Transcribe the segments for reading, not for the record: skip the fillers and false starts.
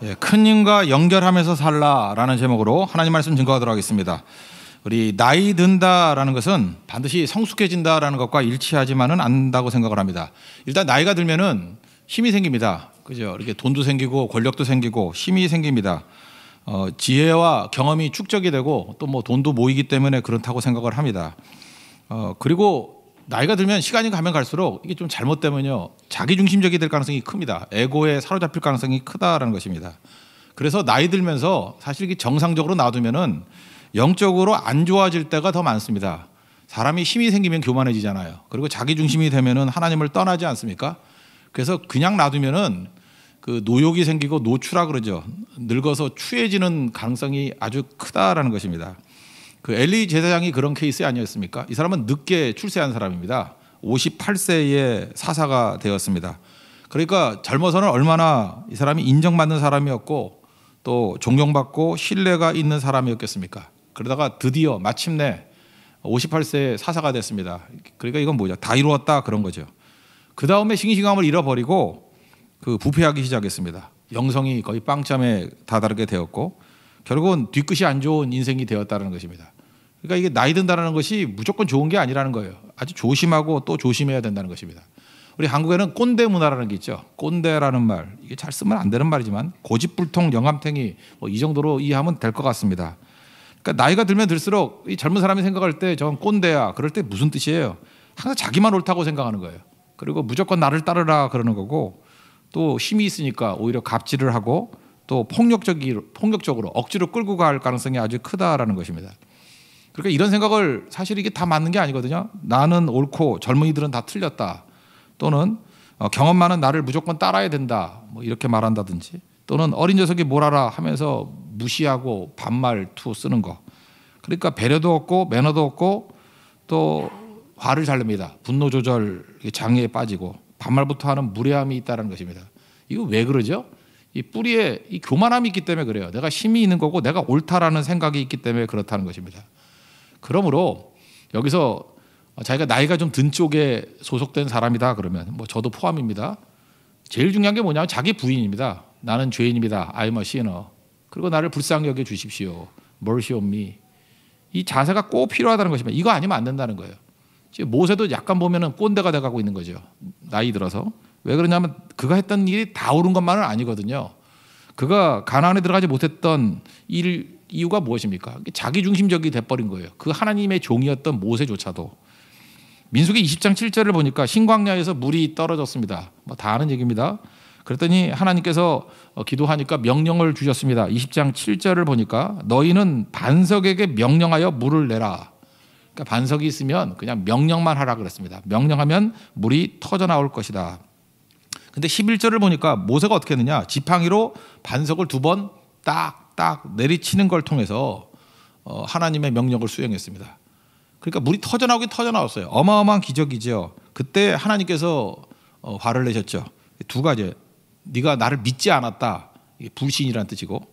예, 큰 힘과 연결하면서 살라라는 제목으로 하나님 말씀 증거하도록 하겠습니다. 우리 나이 든다라는 것은 반드시 성숙해진다라는 것과 일치하지만은 않는다고 생각을 합니다. 일단 나이가 들면은 힘이 생깁니다. 그죠? 이렇게 돈도 생기고 권력도 생기고 힘이 생깁니다. 지혜와 경험이 축적이 되고 또 뭐 돈도 모이기 때문에 그렇다고 생각을 합니다. 그리고 나이가 들면 시간이 가면 갈수록 이게 좀 잘못되면요 자기중심적이 될 가능성이 큽니다. 에고에 사로잡힐 가능성이 크다라는 것입니다. 그래서 나이 들면서 사실 이게 정상적으로 놔두면은 영적으로 안 좋아질 때가 더 많습니다. 사람이 힘이 생기면 교만해지잖아요. 그리고 자기중심이 되면은 하나님을 떠나지 않습니까? 그래서 그냥 놔두면은 그 노욕이 생기고 노추라 그러죠. 늙어서 추해지는 가능성이 아주 크다라는 것입니다. 그 엘리 제사장이 그런 케이스 아니었습니까? 이 사람은 늦게 출세한 사람입니다. 58세에 사사가 되었습니다. 그러니까 젊어서는 얼마나 이 사람이 인정받는 사람이었고 또 존경받고 신뢰가 있는 사람이었겠습니까? 그러다가 드디어 마침내 58세에 사사가 됐습니다. 그러니까 이건 뭐죠? 다 이루었다 그런 거죠. 그 다음에 싱싱함을 잃어버리고 그 부패하기 시작했습니다. 영성이 거의 빵점에 다다르게 되었고 결국은 뒤끝이 안 좋은 인생이 되었다는 것입니다. 그러니까 이게 나이 든다는 것이 무조건 좋은 게 아니라는 거예요. 아주 조심하고 또 조심해야 된다는 것입니다. 우리 한국에는 꼰대 문화라는 게 있죠. 꼰대라는 말, 이게 잘 쓰면 안 되는 말이지만 고집불통 영감탱이 뭐 이 정도로 이해하면 될 것 같습니다. 그러니까 나이가 들면 들수록 이 젊은 사람이 생각할 때 저건 꼰대야. 그럴 때 무슨 뜻이에요? 항상 자기만 옳다고 생각하는 거예요. 그리고 무조건 나를 따르라 그러는 거고 또 힘이 있으니까 오히려 갑질을 하고 또 폭력적으로 억지로 끌고 갈 가능성이 아주 크다라는 것입니다. 그러니까 이런 생각을 사실 이게 다 맞는 게 아니거든요. 나는 옳고 젊은이들은 다 틀렸다. 또는 경험 많은 나를 무조건 따라야 된다. 뭐 이렇게 말한다든지 또는 어린 녀석이 뭘 알아 하면서 무시하고 반말투 쓰는 거. 그러니까 배려도 없고 매너도 없고 또 화를 잘 냅니다. 분노 조절 장애에 빠지고 반말부터 하는 무례함이 있다는 것입니다. 이거 왜 그러죠? 이 뿌리에 이 교만함이 있기 때문에 그래요. 내가 힘이 있는 거고 내가 옳다라는 생각이 있기 때문에 그렇다는 것입니다. 그러므로 여기서 자기가 나이가 좀 든 쪽에 소속된 사람이다 그러면 뭐 저도 포함입니다. 제일 중요한 게 뭐냐면 자기 부인입니다. 나는 죄인입니다. I'm a sinner. 그리고 나를 불쌍히 여겨 주십시오. Mercy on me. 이 자세가 꼭 필요하다는 것입니다. 이거 아니면 안 된다는 거예요. 지금 모세도 약간 보면은 꼰대가 돼가고 있는 거죠. 나이 들어서. 왜 그러냐면 그가 했던 일이 다 옳은 것만은 아니거든요. 그가 가나안에 들어가지 못했던 이유가 무엇입니까? 자기중심적이 돼버린 거예요. 그 하나님의 종이었던 모세조차도. 민수기 20장 7절을 보니까 신광야에서 물이 떨어졌습니다. 뭐 다 아는 얘기입니다. 그랬더니 하나님께서 기도하니까 명령을 주셨습니다. 20장 7절을 보니까 너희는 반석에게 명령하여 물을 내라. 그러니까 반석이 있으면 그냥 명령만 하라 그랬습니다. 명령하면 물이 터져 나올 것이다. 근데 11절을 보니까 모세가 어떻게 했느냐? 지팡이로 반석을 2번 딱 내리치는 걸 통해서 하나님의 명령을 수행했습니다. 그러니까 물이 터져 나오긴 터져 나왔어요. 어마어마한 기적이죠. 그때 하나님께서 화를 내셨죠. 2가지. 네가 나를 믿지 않았다. 이게 불신이라는 뜻이고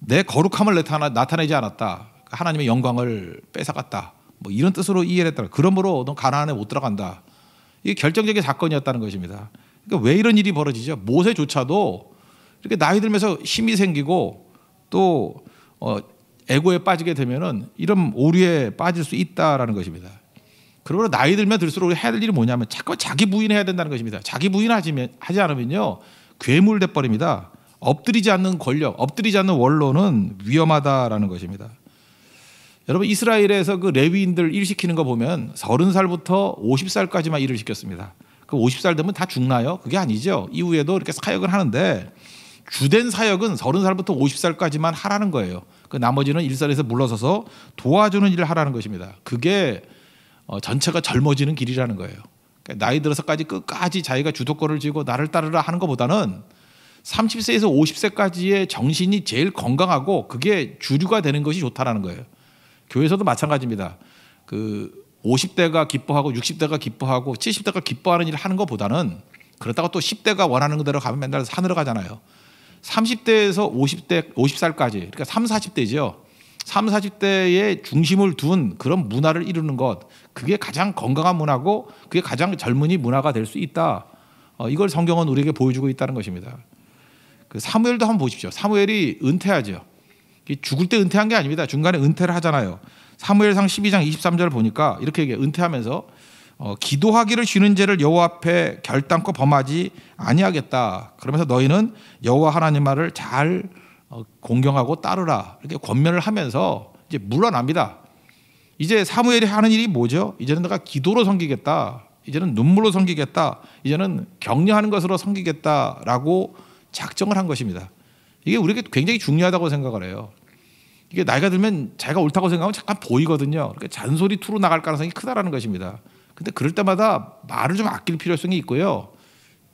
내 거룩함을 나타내지 않았다. 하나님의 영광을 뺏어갔다. 뭐 이런 뜻으로 이해를 했다. 그러므로 넌 가나안에 못 들어간다. 이게 결정적인 사건이었다는 것입니다. 그러니까 왜 이런 일이 벌어지죠? 모세조차도 이렇게 나이 들면서 힘이 생기고 또 에고에 빠지게 되면은 이런 오류에 빠질 수 있다라는 것입니다. 그러므로 나이 들면 들수록 해야 될 일이 뭐냐면 자꾸 자기 부인해야 된다는 것입니다. 자기 부인하지 않으면요 괴물 돼 버립니다. 엎드리지 않는 권력, 엎드리지 않는 원로는 위험하다라는 것입니다. 여러분 이스라엘에서 그 레위인들 일 시키는 거 보면 30살부터 50살까지만 일을 시켰습니다. 그 50살 되면 다 죽나요? 그게 아니죠. 이후에도 이렇게 사역을 하는데 주된 사역은 30살부터 50살까지만 하라는 거예요. 그 나머지는 일선에서 물러서서 도와주는 일을 하라는 것입니다. 그게 전체가 젊어지는 길이라는 거예요. 그러니까 나이 들어서까지 끝까지 자기가 주도권을 쥐고 나를 따르라 하는 것보다는 30세에서 50세까지의 정신이 제일 건강하고 그게 주류가 되는 것이 좋다라는 거예요. 교회에서도 마찬가지입니다. 그 50대가 기뻐하고 60대가 기뻐하고 70대가 기뻐하는 일을 하는 것보다는 그렇다고 또 10대가 원하는 대로 가면 맨날 산으로 가잖아요. 30대에서 50살까지 그러니까 3, 40대죠. 3, 40대의 중심을 둔 그런 문화를 이루는 것 그게 가장 건강한 문화고 그게 가장 젊은이 문화가 될 수 있다. 이걸 성경은 우리에게 보여주고 있다는 것입니다. 그 사무엘도 한번 보십시오. 사무엘이 은퇴하죠. 죽을 때 은퇴한 게 아닙니다. 중간에 은퇴를 하잖아요. 사무엘상 12장 23절 보니까 이렇게 얘기해요. 은퇴하면서 기도하기를 쉬는 죄를 여호와 앞에 결단코 범하지 아니하겠다. 그러면서 너희는 여호와 하나님 말을 잘 공경하고 따르라. 이렇게 권면을 하면서 이제 물러납니다. 이제 사무엘이 하는 일이 뭐죠? 이제는 내가 기도로 섬기겠다. 이제는 눈물로 섬기겠다. 이제는 격려하는 것으로 섬기겠다라고 작정을 한 것입니다. 이게 우리에게 굉장히 중요하다고 생각을 해요. 이게 나이가 들면 자기가 옳다고 생각하면 잠깐 보이거든요. 그러니까 잔소리 투로 나갈 가능성이 크다라는 것입니다. 근데 그럴 때마다 말을 좀 아낄 필요성이 있고요.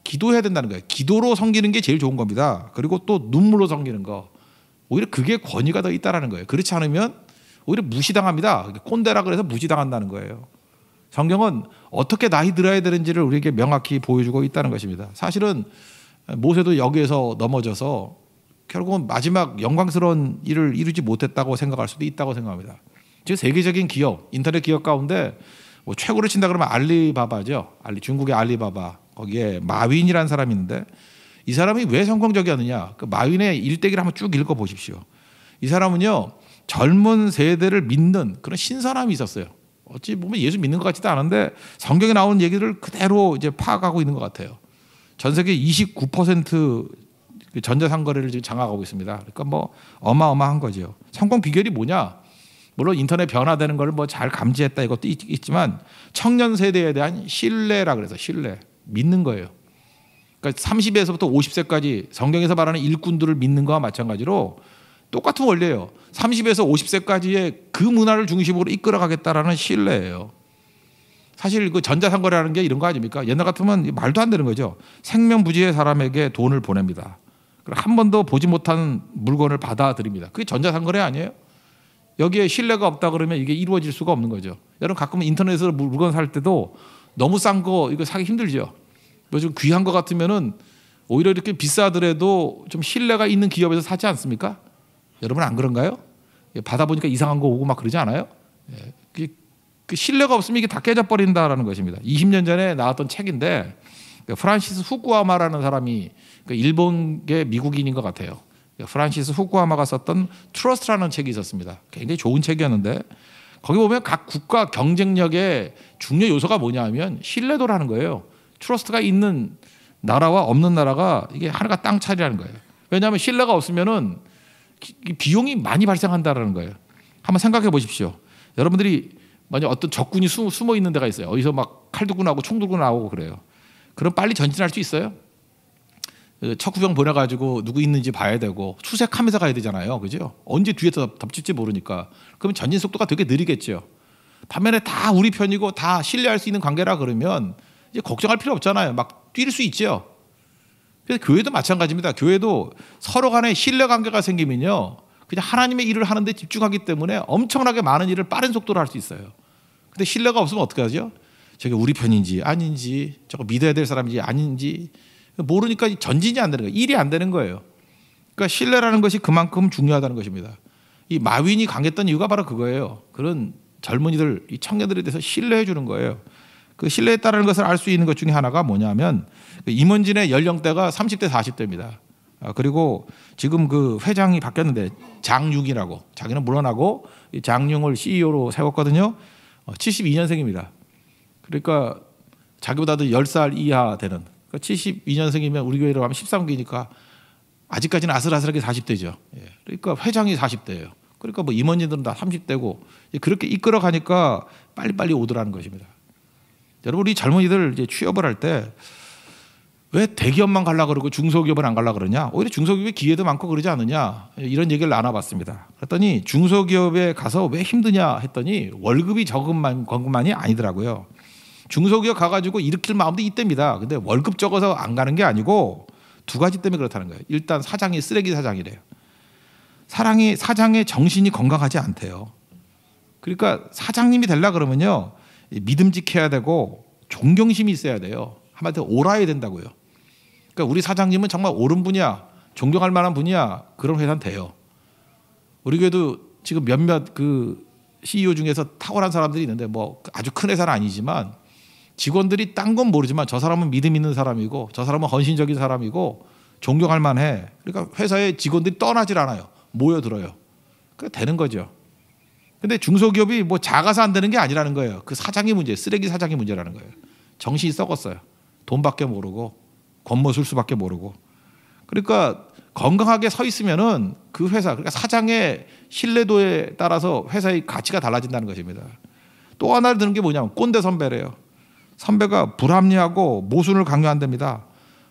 기도해야 된다는 거예요. 기도로 섬기는 게 제일 좋은 겁니다. 그리고 또 눈물로 섬기는 거. 오히려 그게 권위가 더 있다라는 거예요. 그렇지 않으면 오히려 무시당합니다. 꼰대라 그래서 무시당한다는 거예요. 성경은 어떻게 나이 들어야 되는지를 우리에게 명확히 보여주고 있다는 것입니다. 사실은 모세도 여기에서 넘어져서 결국은 마지막 영광스러운 일을 이루지 못했다고 생각할 수도 있다고 생각합니다. 지금 세계적인 기업, 인터넷 기업 가운데 뭐 최고를 친다 그러면 알리바바죠. 중국의 알리바바. 거기에 마윈이라는 사람이 있는데 이 사람이 왜 성공적이었느냐. 그 마윈의 일대기를 한번 쭉 읽어보십시오. 이 사람은요. 젊은 세대를 믿는 그런 신선함이 있었어요. 어찌 보면 예수 믿는 것 같지도 않은데 성경에 나오는 얘기를 그대로 이제 파악하고 있는 것 같아요. 전 세계 29% 전자상거래를 지금 장악하고 있습니다. 그러니까 뭐 어마어마한 거죠. 성공 비결이 뭐냐? 물론 인터넷 변화되는 걸 뭐 잘 감지했다 이것도 있지만 청년 세대에 대한 신뢰라 그래서 신뢰, 믿는 거예요. 그러니까 30에서부터 50세까지 성경에서 말하는 일꾼들을 믿는 거와 마찬가지로 똑같은 원리예요. 30에서 50세까지의 그 문화를 중심으로 이끌어가겠다라는 신뢰예요. 사실 그 전자상거래라는 게 이런 거 아닙니까? 옛날 같으면 말도 안 되는 거죠. 생명부지의 사람에게 돈을 보냅니다. 한 번도 보지 못한 물건을 받아들입니다. 그게 전자상거래 아니에요? 여기에 신뢰가 없다 그러면 이게 이루어질 수가 없는 거죠. 여러분 가끔 인터넷으로 물건 살 때도 너무 싼 거 이거 사기 힘들죠. 요즘 귀한 거 같으면은 오히려 이렇게 비싸더라도 좀 신뢰가 있는 기업에서 사지 않습니까? 여러분 안 그런가요? 받아보니까 이상한 거 오고 막 그러지 않아요? 그 신뢰가 없으면 이게 다 깨져버린다라는 것입니다. 20년 전에 나왔던 책인데 프란시스 후쿠야마라는 사람이 일본계 미국인인 것 같아요. 프란시스 후쿠야마가 썼던 트러스트라는 책이 있었습니다. 굉장히 좋은 책이었는데 거기 보면 각 국가 경쟁력의 중요 요소가 뭐냐 하면 신뢰도라는 거예요. 트러스트가 있는 나라와 없는 나라가 이게 하나가 땅 차이라는 거예요. 왜냐하면 신뢰가 없으면은 비용이 많이 발생한다라는 거예요. 한번 생각해 보십시오. 여러분들이 만약 어떤 적군이 숨어 있는 데가 있어요. 어디서 막 칼 들고 나오고 총 들고 나오고 그래요. 그럼 빨리 전진할 수 있어요? 척후병 보내가지고 누구 있는지 봐야 되고 수색하면서 가야 되잖아요. 그죠? 언제 뒤에서 덮칠지 모르니까. 그러면 전진 속도가 되게 느리겠죠. 반면에 다 우리 편이고 다 신뢰할 수 있는 관계라 그러면 이제 걱정할 필요 없잖아요. 막 뛸 수 있죠. 그래서 교회도 마찬가지입니다. 교회도 서로 간에 신뢰 관계가 생기면요. 그냥 하나님의 일을 하는데 집중하기 때문에 엄청나게 많은 일을 빠른 속도로 할 수 있어요. 근데 신뢰가 없으면 어떻게 하죠? 저게 우리 편인지 아닌지 저거 믿어야 될 사람인지 아닌지 모르니까 전진이 안 되는 거예요. 일이 안 되는 거예요. 그러니까 신뢰라는 것이 그만큼 중요하다는 것입니다. 이 마윈이 강했던 이유가 바로 그거예요. 그런 젊은이들, 이 청년들에 대해서 신뢰해 주는 거예요. 그 신뢰했다는 것을 알 수 있는 것 중에 하나가 뭐냐면 임원진의 연령대가 30대 40대입니다. 그리고 지금 그 회장이 바뀌었는데 장융이라고 자기는 물러나고 장융을 CEO로 세웠거든요. 72년생입니다. 그러니까 자기보다도 10살 이하 되는 72년생이면 우리 교회로 가면 13기니까 아직까지는 아슬아슬하게 40대죠. 그러니까 회장이 40대예요. 그러니까 뭐 임원진들은 다 30대고 그렇게 이끌어가니까 빨리빨리 오더라는 것입니다. 여러분 우리 젊은이들 이제 취업을 할 때 왜 대기업만 가려고 그러고 중소기업은 안 가려고 그러냐? 오히려 중소기업에 기회도 많고 그러지 않느냐? 이런 얘기를 나눠봤습니다. 그랬더니 중소기업에 가서 왜 힘드냐 했더니 월급이 적은 것만이 아니더라고요. 중소기업 가가지고 일으킬 마음도 있답니다. 근데 월급 적어서 안 가는 게 아니고 두 가지 때문에 그렇다는 거예요. 일단 사장이 쓰레기 사장이래요. 사장의 정신이 건강하지 않대요. 그러니까 사장님이 되려 그러면요. 믿음직해야 되고 존경심이 있어야 돼요. 한마디로 옳아야 된다고요. 그러니까 우리 사장님은 정말 옳은 분이야. 존경할 만한 분이야. 그런 회사는 돼요. 우리 교회도 지금 몇몇 그 CEO 중에서 탁월한 사람들이 있는데 뭐 아주 큰 회사는 아니지만 직원들이 딴 건 모르지만 저 사람은 믿음 있는 사람이고 저 사람은 헌신적인 사람이고 존경할 만해. 그러니까 회사의 직원들이 떠나질 않아요. 모여들어요. 그게 되는 거죠. 근데 중소기업이 뭐 작아서 안 되는 게 아니라는 거예요. 그 사장이 문제, 쓰레기 사장이 문제라는 거예요. 정신이 썩었어요. 돈밖에 모르고 권모술수밖에 모르고. 그러니까 건강하게 서 있으면은 그 회사, 그러니까 사장의 신뢰도에 따라서 회사의 가치가 달라진다는 것입니다. 또 하나 드는 게 뭐냐면 꼰대 선배래요. 선배가 불합리하고 모순을 강요한답니다.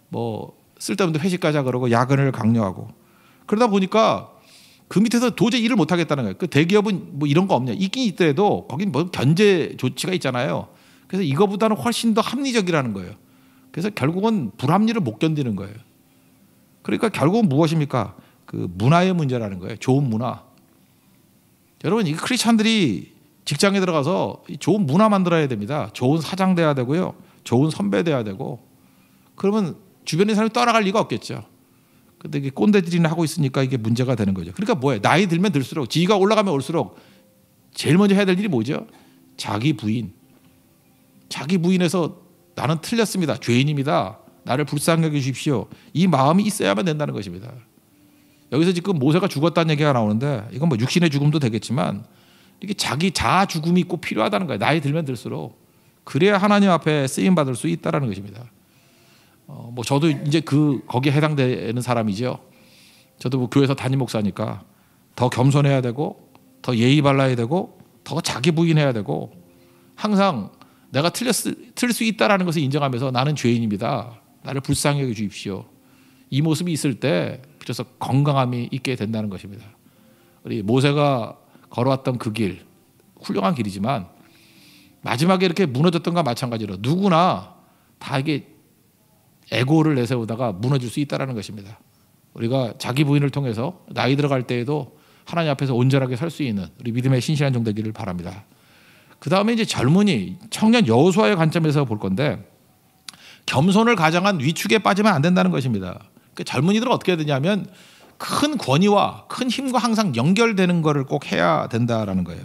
뭐 쓸데없는 회식 가자 그러고 야근을 강요하고. 그러다 보니까 그 밑에서 도저히 일을 못 하겠다는 거예요. 그 대기업은 뭐 이런 거 없냐? 있긴 있더라도 거긴 뭐 견제 조치가 있잖아요. 그래서 이거보다는 훨씬 더 합리적이라는 거예요. 그래서 결국은 불합리를 못 견디는 거예요. 그러니까 결국은 무엇입니까? 그 문화의 문제라는 거예요. 좋은 문화. 여러분, 이 크리스찬들이 직장에 들어가서 좋은 문화 만들어야 됩니다. 좋은 사장 돼야 되고요. 좋은 선배 돼야 되고. 그러면 주변의 사람이 떠나갈 리가 없겠죠. 근데 이게 꼰대들이나 하고 있으니까 이게 문제가 되는 거죠. 그러니까 뭐예요? 나이 들면 들수록, 지위가 올라가면 올수록 제일 먼저 해야 될 일이 뭐죠? 자기 부인. 자기 부인에서 나는 틀렸습니다. 죄인입니다. 나를 불쌍히 여기십시오. 이 마음이 있어야만 된다는 것입니다. 여기서 지금 모세가 죽었다는 얘기가 나오는데 이건 뭐 육신의 죽음도 되겠지만 이게 자기 자아 죽음이 꼭 필요하다는 거예요. 나이 들면 들수록. 그래야 하나님 앞에 쓰임 받을 수 있다는 것입니다. 뭐 저도 이제 거기에 해당되는 사람이죠. 저도 뭐 교회에서 담임 목사니까 더 겸손해야 되고 더 예의 발라야 되고 더 자기 부인해야 되고 항상 내가 틀릴 수 있다라는 것을 인정하면서 나는 죄인입니다. 나를 불쌍히 여겨 주십시오. 이 모습이 있을 때 비로소 건강함이 있게 된다는 것입니다. 우리 모세가 걸어왔던 그 길, 훌륭한 길이지만 마지막에 이렇게 무너졌던 것과 마찬가지로 누구나 다 이게 에고를 내세우다가 무너질 수 있다는 것입니다. 우리가 자기 부인을 통해서 나이 들어갈 때에도 하나님 앞에서 온전하게 설 수 있는 우리 믿음의 신실한 종 되기를 바랍니다. 그 다음에 이제 젊은이, 청년 여호수아의 관점에서 볼 건데 겸손을 가장한 위축에 빠지면 안 된다는 것입니다. 그러니까 젊은이들은 어떻게 해야 되냐면 큰 권위와 큰 힘과 항상 연결되는 것을 꼭 해야 된다라는 거예요.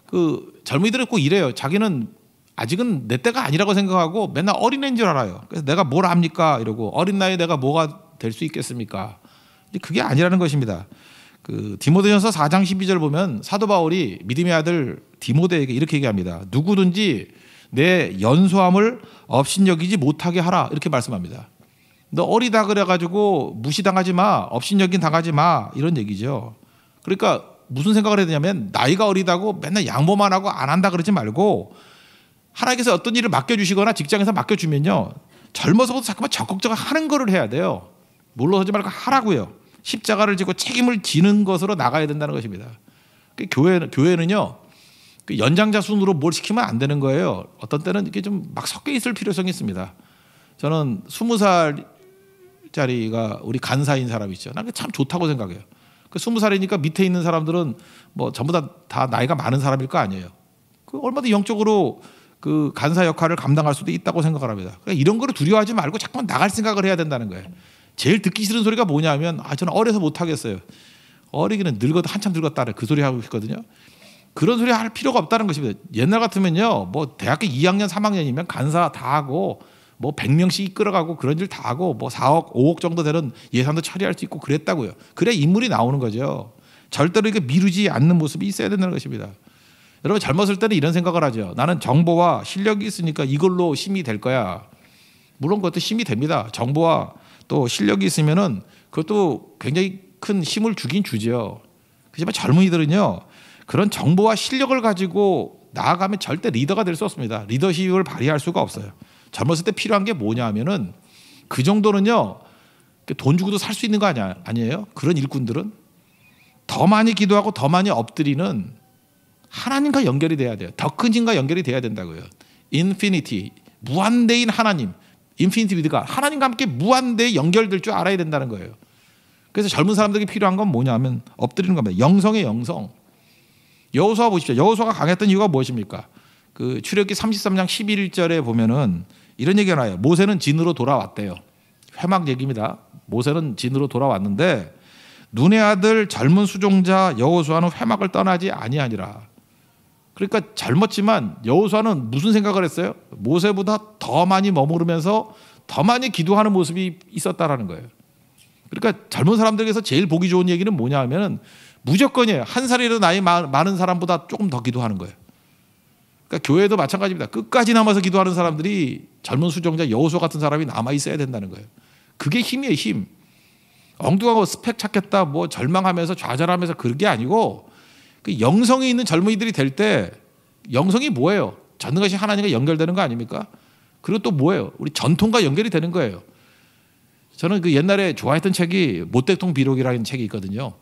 그 젊은이들은 꼭 이래요. 자기는 아직은 내 때가 아니라고 생각하고 맨날 어린애인 줄 알아요. 그래서 내가 뭘 합니까? 이러고 어린 나이에 내가 뭐가 될 수 있겠습니까? 그게 아니라는 것입니다. 그 디모데전서 4장 12절 보면 사도 바울이 믿음의 아들 디모데에게 이렇게 얘기합니다. 누구든지 내 연소함을 업신여기지 못하게 하라 이렇게 말씀합니다. 너 어리다 그래가지고 무시당하지 마, 업신여긴 당하지 마 이런 얘기죠. 그러니까 무슨 생각을 해야 되냐면 나이가 어리다고 맨날 양보만 하고 안 한다 그러지 말고 하나님께서 어떤 일을 맡겨주시거나 직장에서 맡겨주면요 젊어서부터 자꾸만 적극적으로 하는 거를 해야 돼요. 물러서지 말고 하라고요. 십자가를 지고 책임을 지는 것으로 나가야 된다는 것입니다. 교회는요 그 연장자 순으로 뭘 시키면 안 되는 거예요. 어떤 때는 이렇게 좀 막 섞여 있을 필요성이 있습니다. 저는 20살짜리가 우리 간사인 사람이 있죠. 난 참 좋다고 생각해요. 그 20살이니까 밑에 있는 사람들은 뭐 전부 다 나이가 많은 사람일 거 아니에요. 그 얼마든지 영적으로 그 간사 역할을 감당할 수도 있다고 생각을 합니다. 그러니까 이런 거를 두려워하지 말고 자꾸만 나갈 생각을 해야 된다는 거예요. 제일 듣기 싫은 소리가 뭐냐면 저는 어려서 못 하겠어요. 어리기는 늙어도 한참 늙었다 그 소리 하고 있거든요. 그런 소리 할 필요가 없다는 것입니다. 옛날 같으면요 뭐 대학교 2학년 3학년이면 간사 다 하고 뭐 100명씩 이끌어가고 그런 일 다 하고 뭐 4억 5억 정도 되는 예산도 처리할 수 있고 그랬다고요. 그래야 인물이 나오는 거죠. 절대로 이게 미루지 않는 모습이 있어야 된다는 것입니다. 여러분 젊었을 때는 이런 생각을 하죠. 나는 정보와 실력이 있으니까 이걸로 힘이 될 거야. 물론 그것도 힘이 됩니다. 정보와 또 실력이 있으면은 그것도 굉장히 큰 힘을 주긴 주죠. 그렇지만 젊은이들은요 그런 정보와 실력을 가지고 나아가면 절대 리더가 될 수 없습니다. 리더십을 발휘할 수가 없어요. 젊었을 때 필요한 게 뭐냐면은 그 정도는요 돈 주고도 살 수 있는 거 아니에요? 그런 일꾼들은 더 많이 기도하고 더 많이 엎드리는 하나님과 연결이 돼야 돼요. 더 큰 힘과 연결이 돼야 된다고요. 인피니티, 무한대인 하나님, 인피니티 위드가 하나님과 함께 무한대에 연결될 줄 알아야 된다는 거예요. 그래서 젊은 사람들에게 필요한 건 뭐냐면 엎드리는 겁니다. 영성의 영성. 여호수아 보십시오. 여호수아가 강했던 이유가 무엇입니까? 그 출애굽기 33장 11절에 보면은 이런 얘기가 나와요. 모세는 진으로 돌아왔대요. 회막 얘기입니다. 모세는 진으로 돌아왔는데 눈의 아들 젊은 수종자 여호수아는 회막을 떠나지 아니하니라. 그러니까 젊었지만 여호수아는 무슨 생각을 했어요? 모세보다 더 많이 머무르면서 더 많이 기도하는 모습이 있었다라는 거예요. 그러니까 젊은 사람들에게서 제일 보기 좋은 얘기는 뭐냐 하면은 무조건이에요. 한 살이라도 나이 많은 사람보다 조금 더 기도하는 거예요. 그러니까 교회도 마찬가지입니다. 끝까지 남아서 기도하는 사람들이 젊은 수종자 여호수아 같은 사람이 남아 있어야 된다는 거예요. 그게 힘이에요, 힘. 엉뚱하고 스펙 찾겠다, 뭐 절망하면서 좌절하면서 그런 게 아니고 그 영성이 있는 젊은이들이 될 때 영성이 뭐예요? 전능하신 하나님과 연결되는 거 아닙니까? 그리고 또 뭐예요? 우리 전통과 연결이 되는 거예요. 저는 그 옛날에 좋아했던 책이 모택동 비록이라는 책이 있거든요.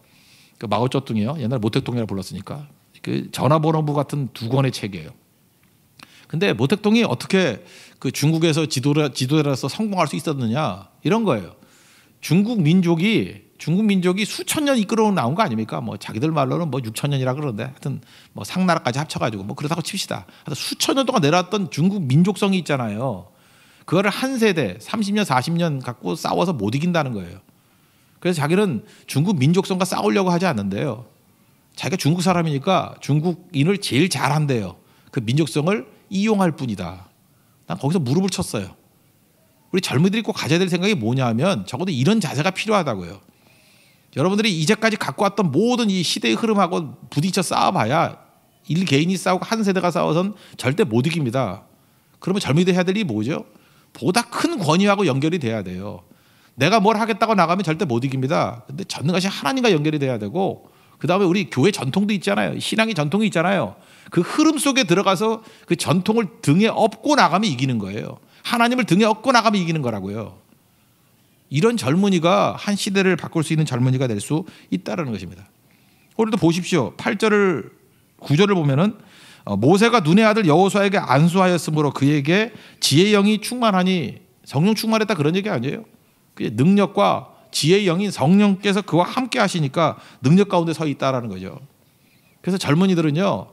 그 마오쩌둥이요. 옛날 모택동이라고 불렀으니까. 그 전화번호부 같은 두 권의 책이에요. 근데 모택동이 어떻게 그 중국에서 지도자로서 성공할 수 있었느냐 이런 거예요. 중국 민족이 수천 년 이끌어 나온 거 아닙니까? 뭐 자기들 말로는 뭐 6천 년이라 그러는데 하여튼 뭐 상나라까지 합쳐가지고 뭐 그렇다고 칩시다. 하여튼 수천 년 동안 내려왔던 중국 민족성이 있잖아요. 그거를 한 세대 30년 40년 갖고 싸워서 못 이긴다는 거예요. 그래서 자기는 중국 민족성과 싸우려고 하지 않는데요. 자기가 중국 사람이니까 중국인을 제일 잘한대요. 그 민족성을 이용할 뿐이다. 난 거기서 무릎을 쳤어요. 우리 젊은이들이 꼭 가져야 될 생각이 뭐냐 하면 적어도 이런 자세가 필요하다고요. 여러분들이 이제까지 갖고 왔던 모든 이 시대의 흐름하고 부딪혀 싸워봐야 일 개인이 싸우고 한 세대가 싸워서는 절대 못 이깁니다. 그러면 젊은이들 해야 될 일이 뭐죠? 보다 큰 권위하고 연결이 돼야 돼요. 내가 뭘 하겠다고 나가면 절대 못 이깁니다. 근데 전능하신 하나님과 연결이 돼야 되고 그다음에 우리 교회 전통도 있잖아요. 신앙의 전통이 있잖아요. 그 흐름 속에 들어가서 그 전통을 등에 업고 나가면 이기는 거예요. 하나님을 등에 업고 나가면 이기는 거라고요. 이런 젊은이가 한 시대를 바꿀 수 있는 젊은이가 될 수 있다는 것입니다. 오늘도 보십시오. 8절을 9절을 보면은 모세가 눈의 아들 여호수아에게 안수하였으므로 그에게 지혜의 영이 충만하니 성령 충만했다 그런 얘기 아니에요. 그게 능력과 지혜의 영인 성령께서 그와 함께 하시니까 능력 가운데 서 있다라는 거죠. 그래서 젊은이들은요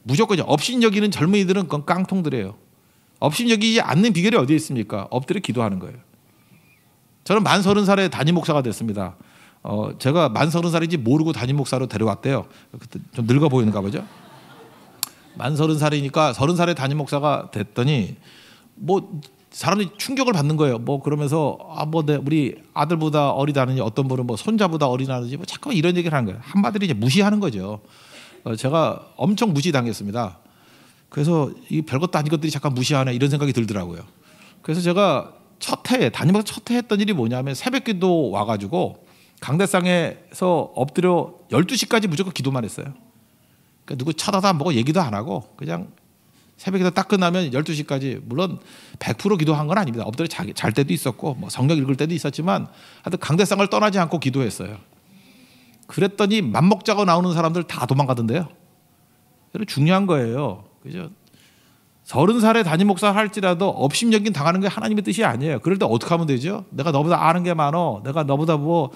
무조건요 업신여기는 젊은이들은 그건 깡통들이에요. 업신여기지 않는 비결이 어디에 있습니까? 엎드려 기도하는 거예요. 저는 만 30살에 담임 목사가 됐습니다. 제가 만 30살인지 모르고 담임 목사로 데려왔대요. 그때 좀 늙어 보이는가 보죠. 만 30살이니까 30살에 담임 목사가 됐더니 뭐 사람들이 충격을 받는 거예요. 뭐 그러면서 우리 아들보다 어리다느니 어떤 분은 뭐 손자보다 어리다느니 뭐 자꾸 이런 얘기를 하는 거예요. 한마디로 이제 무시하는 거죠. 제가 엄청 무시당했습니다. 그래서 이 별것도 아닌 것들이 잠깐 무시하네 이런 생각이 들더라고요. 그래서 제가 담임 목사 첫 해 했던 일이 뭐냐면 새벽기도 와가지고 강대상에서 엎드려 12시까지 무조건 기도만 했어요. 그러니까 누구 쳐다도 안 보고 얘기도 안 하고 그냥 새벽기도 딱 끝나면 12시까지 물론 100% 기도한 건 아닙니다. 엎드려 잘 때도 있었고 뭐 성경 읽을 때도 있었지만 하여튼 강대상을 떠나지 않고 기도했어요. 그랬더니 맘먹자고 나오는 사람들 다 도망가던데요. 중요한 거예요. 그죠? 30살에 담임 목사 할지라도 업신여긴 당하는 게 하나님의 뜻이 아니에요. 그럴 때 어떻게 하면 되죠? 내가 너보다 아는 게 많어. 내가 너보다 뭐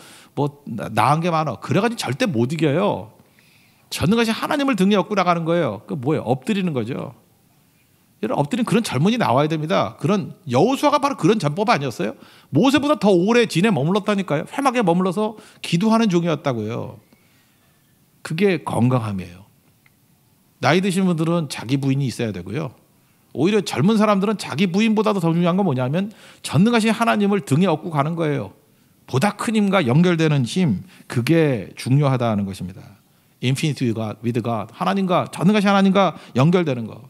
나은 게 많어. 그래가지고 절대 못 이겨요. 전능하신 하나님을 등에 업고 나가는 거예요. 그 뭐예요? 엎드리는 거죠. 이런 엎드린 그런 젊은이 나와야 됩니다. 그런 여호수아가 바로 그런 전법 아니었어요? 모세보다 더 오래 진에 머물렀다니까요. 회막에 머물러서 기도하는 종이었다고요. 그게 건강함이에요. 나이 드신 분들은 자기 부인이 있어야 되고요. 오히려 젊은 사람들은 자기 부인보다도 더 중요한 건 뭐냐면 전능하신 하나님을 등에 업고 가는 거예요. 보다 큰 힘과 연결되는 힘, 그게 중요하다는 것입니다. Infinity with God, 하나님과 전능하신 하나님과 연결되는 거.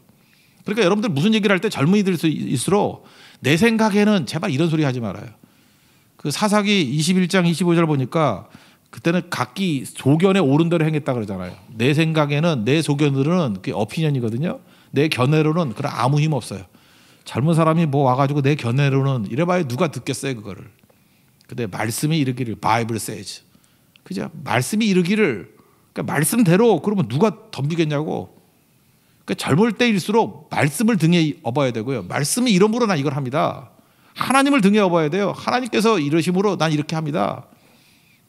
그러니까 여러분들 무슨 얘기를 할 때 젊은이들일수록 내 생각에는 제발 이런 소리 하지 말아요. 그 사사기 21장 25절 보니까 그때는 각기 소견에 옳은 대로 행했다 그러잖아요. 내 생각에는 내 소견으로는 그게 어피니언이거든요. 내 견해로는 그런 아무 힘 없어요. 젊은 사람이 뭐 와가지고 내 견해로는 이래봐야 누가 듣겠어요 그거를. 근데 말씀이 이르기를 Bible says. 그죠? 말씀이 이르기를 그러니까 말씀대로 그러면 누가 덤비겠냐고. 그러니까 젊을 때일수록 말씀을 등에 업어야 되고요. 말씀이 이름으로 난 이걸 합니다. 하나님을 등에 업어야 돼요. 하나님께서 이러심으로 난 이렇게 합니다.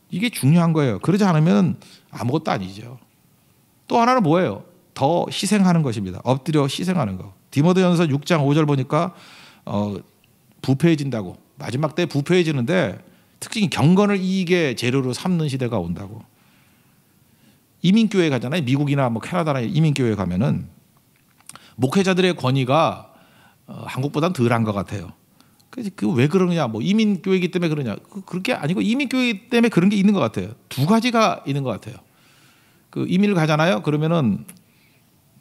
이게 중요한 거예요. 그러지 않으면 아무것도 아니죠. 또 하나는 뭐예요? 더 희생하는 것입니다. 엎드려 희생하는 거. 디모데전서 6장 5절 보니까 부패해진다고. 마지막 때 부패해지는데 특징이 경건을 이익의 재료로 삼는 시대가 온다고. 이민교회 가잖아요. 미국이나 뭐 캐나다나 이민교회 가면은 목회자들의 권위가 한국보다는 덜한 것 같아요. 그 왜 그러느냐? 뭐 이민 교회이기 때문에 그러냐? 그렇게 아니고 이민 교회 때문에 그런 게 있는 것 같아요. 두 가지가 있는 것 같아요. 그 이민을 가잖아요. 그러면은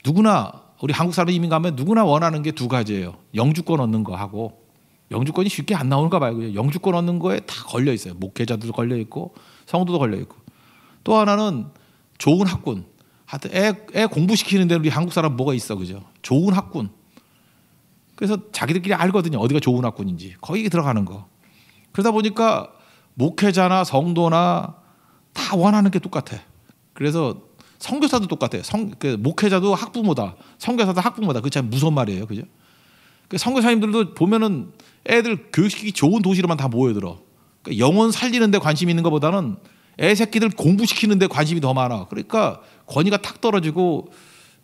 누구나 우리 한국 사람 이민 가면 누구나 원하는 게 두 가지예요. 영주권 얻는 거 하고 영주권이 쉽게 안 나오는가 봐요. 그죠? 영주권 얻는 거에 다 걸려 있어요. 목회자들도 걸려 있고 성도도 걸려 있고 또 하나는 좋은 학군. 하여튼 애 공부시키는 데 우리 한국 사람 뭐가 있어, 그죠? 좋은 학군. 그래서 자기들끼리 알거든요. 어디가 좋은 학군인지. 거기 들어가는 거. 그러다 보니까 목회자나 성도나 다 원하는 게 똑같아. 그래서 선교사도 똑같아요. 목회자도 학부모다. 선교사도 학부모다. 그게 참 무서운 말이에요, 그죠? 선교사님들도 보면은 애들 교육시키기 좋은 도시로만 다 모여들어. 그러니까 영혼 살리는 데 관심 있는 것보다는 애 새끼들 공부시키는 데 관심이 더 많아. 그러니까 권위가 탁 떨어지고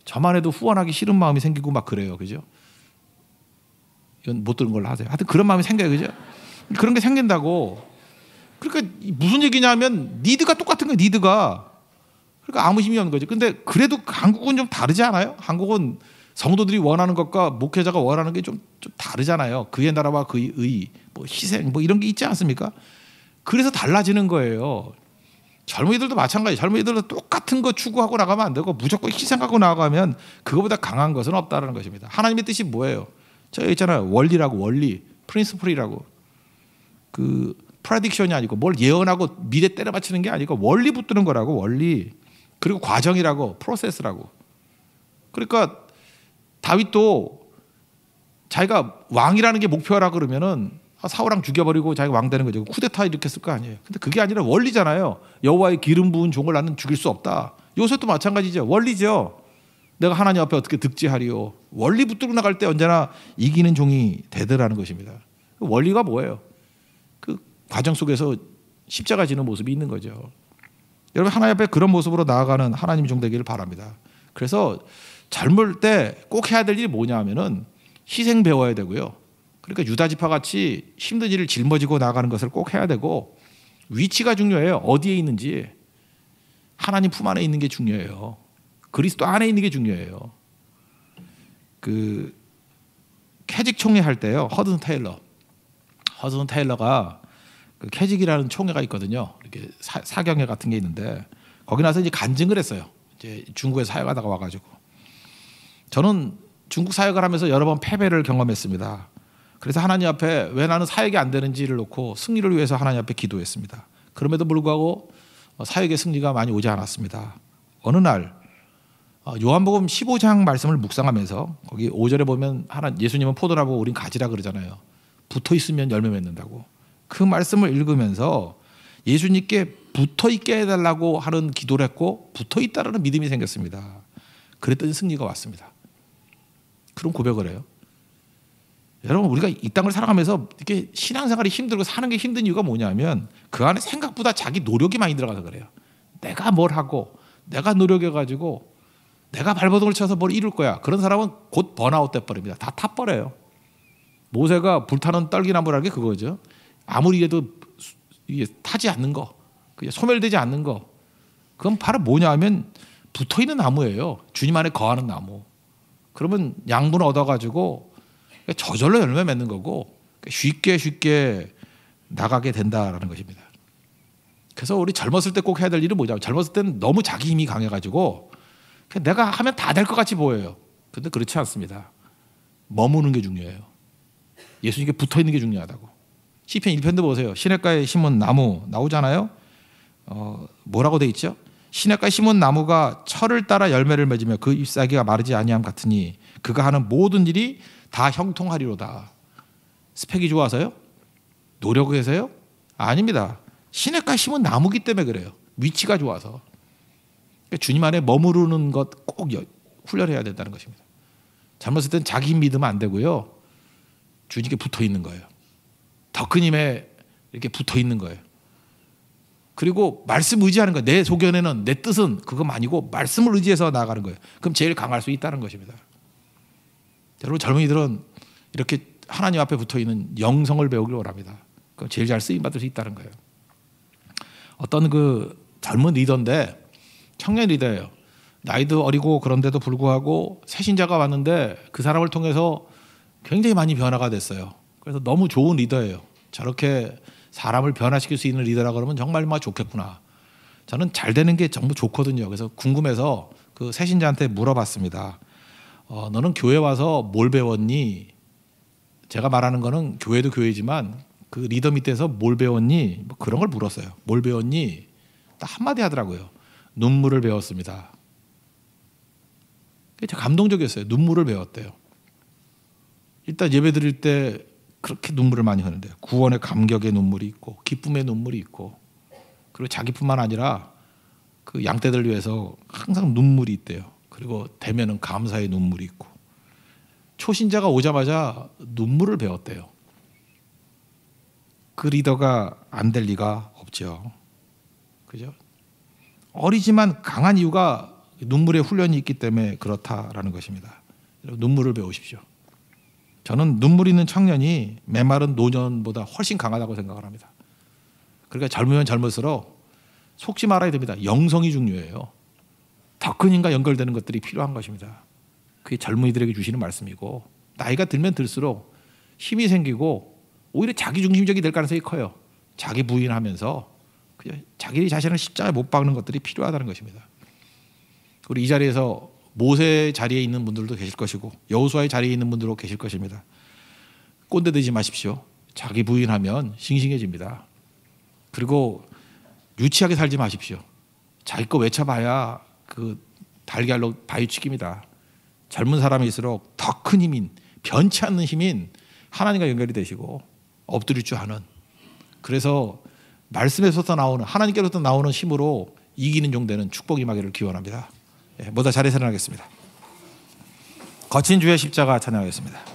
저만 해도 후원하기 싫은 마음이 생기고 막 그래요. 그죠? 이건 못 들은 걸로 하세요. 하여튼 그런 마음이 생겨요. 그죠? 그런 게 생긴다고. 그러니까 무슨 얘기냐면 니드가 똑같은 거예요. 니드가. 그러니까 아무 힘이 없는 거죠. 근데 그래도 한국은 좀 다르지 않아요? 한국은 성도들이 원하는 것과 목회자가 원하는 게 좀 다르잖아요. 그의 나라와 그의 의, 뭐 희생, 뭐 이런 게 있지 않습니까? 그래서 달라지는 거예요. 젊은이들도 마찬가지. 젊은이들도 똑같은 거 추구하고 나가면 안 되고 무조건 희생하고 나가면 그거보다 강한 것은 없다는 것입니다. 하나님의 뜻이 뭐예요? 저 있잖아요. 원리라고 원리, 프린스플이라고. 그 프레딕션이 아니고 뭘 예언하고 미래 때려 맞추는 게 아니고 원리 붙드는 거라고 원리. 그리고 과정이라고 프로세스라고. 그러니까 다윗도 자기가 왕이라는 게 목표라 그러면은 사울왕 죽여버리고 자기가 왕 되는 거죠. 쿠데타 일으켰을 거 아니에요. 근데 그게 아니라 원리잖아요. 여호와의 기름 부은 종을 나는 죽일 수 없다. 요셉도 마찬가지죠. 원리죠. 내가 하나님 앞에 어떻게 득지하리요. 원리 붙들고 나갈 때 언제나 이기는 종이 되더라는 것입니다. 원리가 뭐예요? 그 과정 속에서 십자가 지는 모습이 있는 거죠. 여러분 하나님 앞에 그런 모습으로 나아가는 하나님 종 되기를 바랍니다. 그래서 젊을 때 꼭 해야 될 일이 뭐냐 하면은 희생 배워야 되고요. 그러니까 유다 지파 같이 힘든 일을 짊어지고 나가는 것을 꼭 해야 되고 위치가 중요해요. 어디에 있는지. 하나님 품 안에 있는 게 중요해요. 그리스도 안에 있는 게 중요해요. 그 캐직 총회 할 때요. 허든 테일러가 그 캐직이라는 총회가 있거든요. 이렇게 사경회 같은 게 있는데 거기 나서 이제 간증을 했어요. 이제 중국에 사역하다가 와가지고 저는 중국 사역을 하면서 여러 번 패배를 경험했습니다. 그래서 하나님 앞에 왜 나는 사역이 안 되는지를 놓고 승리를 위해서 하나님 앞에 기도했습니다. 그럼에도 불구하고 사역의 승리가 많이 오지 않았습니다. 어느 날 요한복음 15장 말씀을 묵상하면서 거기 5절에 보면 예수님은 포도나무 우린 가지라 그러잖아요. 붙어 있으면 열매 맺는다고. 그 말씀을 읽으면서 예수님께 붙어 있게 해달라고 하는 기도를 했고 붙어 있다라는 믿음이 생겼습니다. 그랬더니 승리가 왔습니다. 그런 고백을 해요. 여러분 우리가 이 땅을 살아가면서 이렇게 신앙생활이 힘들고 사는 게 힘든 이유가 뭐냐면 그 안에 생각보다 자기 노력이 많이 들어가서 그래요. 내가 뭘 하고 내가 노력해가지고 내가 발버둥을 쳐서 뭘 이룰 거야. 그런 사람은 곧 번아웃 돼버립니다. 다 타버려요. 모세가 불타는 떨기나무라는 게 그거죠. 아무리 해도 이게 타지 않는 거, 소멸되지 않는 거. 그건 바로 뭐냐 하면 붙어있는 나무예요. 주님 안에 거하는 나무. 그러면 양분 얻어가지고 저절로 열매 맺는 거고 쉽게 나가게 된다라는 것입니다. 그래서 우리 젊었을 때 꼭 해야 될 일은 뭐냐? 젊었을 때는 너무 자기 힘이 강해가지고 내가 하면 다 될 것 같이 보여요. 근데 그렇지 않습니다. 머무는 게 중요해요. 예수님께 붙어 있는 게 중요하다고. 시편 1편도 보세요. 시냇가에 심은 나무 나오잖아요. 뭐라고 돼 있죠? 시냇가에 심은 나무가 철을 따라 열매를 맺으며 그 잎사귀가 마르지 아니함 같으니 그가 하는 모든 일이 다 형통하리로다. 스펙이 좋아서요? 노력해서요? 아닙니다. 시냇가에 심은 나무기 때문에 그래요. 위치가 좋아서. 주님 안에 머무르는 것 꼭 훈련해야 된다는 것입니다. 젊었을 땐 자기 힘 믿으면 안 되고요. 주님께 붙어 있는 거예요. 더 큰 힘에 이렇게 붙어 있는 거예요. 그리고 말씀 의지하는 거예요. 내 소견에는 내 뜻은 그거 아니고 말씀을 의지해서 나아가는 거예요. 그럼 제일 강할 수 있다는 것입니다. 여러분 젊은이들은 이렇게 하나님 앞에 붙어 있는 영성을 배우길 원합니다. 그럼 제일 잘 쓰임 받을 수 있다는 거예요. 어떤 그 젊은 리더인데 청년 리더예요. 나이도 어리고 그런데도 불구하고 새신자가 왔는데 그 사람을 통해서 굉장히 많이 변화가 됐어요. 그래서 너무 좋은 리더예요. 저렇게 사람을 변화시킬 수 있는 리더라 그러면 정말 좋겠구나. 저는 잘 되는 게 전부 좋거든요. 그래서 궁금해서 그 새신자한테 물어봤습니다. 너는 교회 와서 뭘 배웠니? 제가 말하는 거는 교회도 교회지만 그 리더 밑에서 뭘 배웠니? 뭐 그런 걸 물었어요. 뭘 배웠니? 딱 한마디 하더라고요. 눈물을 배웠습니다. 그게 감동적이었어요. 눈물을 배웠대요. 일단 예배 드릴 때 그렇게 눈물을 많이 흐르는데 구원의 감격의 눈물이 있고 기쁨의 눈물이 있고 그리고 자기뿐만 아니라 그 양떼들 위해서 항상 눈물이 있대요. 그리고 되면은 감사의 눈물이 있고 초신자가 오자마자 눈물을 배웠대요. 그 리더가 안 될 리가 없죠. 그죠? 어리지만 강한 이유가 눈물의 훈련이 있기 때문에 그렇다라는 것입니다. 눈물을 배우십시오. 저는 눈물 있는 청년이 메마른 노년보다 훨씬 강하다고 생각을 합니다. 그러니까 젊으면 젊을수록 속지 말아야 됩니다. 영성이 중요해요. 더 큰 힘과 연결되는 것들이 필요한 것입니다. 그게 젊은이들에게 주시는 말씀이고 나이가 들면 들수록 힘이 생기고 오히려 자기중심적이 될 가능성이 커요. 자기 부인하면서 자기 자신을 십자가에 못 박는 것들이 필요하다는 것입니다. 우리 이 자리에서 모세 자리에 있는 분들도 계실 것이고 여호수아의 자리에 있는 분들도 계실 것입니다. 꼰대 되지 마십시오. 자기 부인하면 싱싱해집니다. 그리고 유치하게 살지 마십시오. 자기 거 외쳐봐야 그 달걀로 바위치기입니다. 젊은 사람일수록 더 큰 힘인 변치 않는 힘인 하나님과 연결이 되시고 엎드릴 줄 아는 그래서 말씀에서부터 나오는 하나님께로부터 나오는 힘으로 이기는 종 되는 축복이 임하기를 기원합니다. 모두 자리에 일어나겠습니다. 거친 주의 십자가 찬양하겠습니다.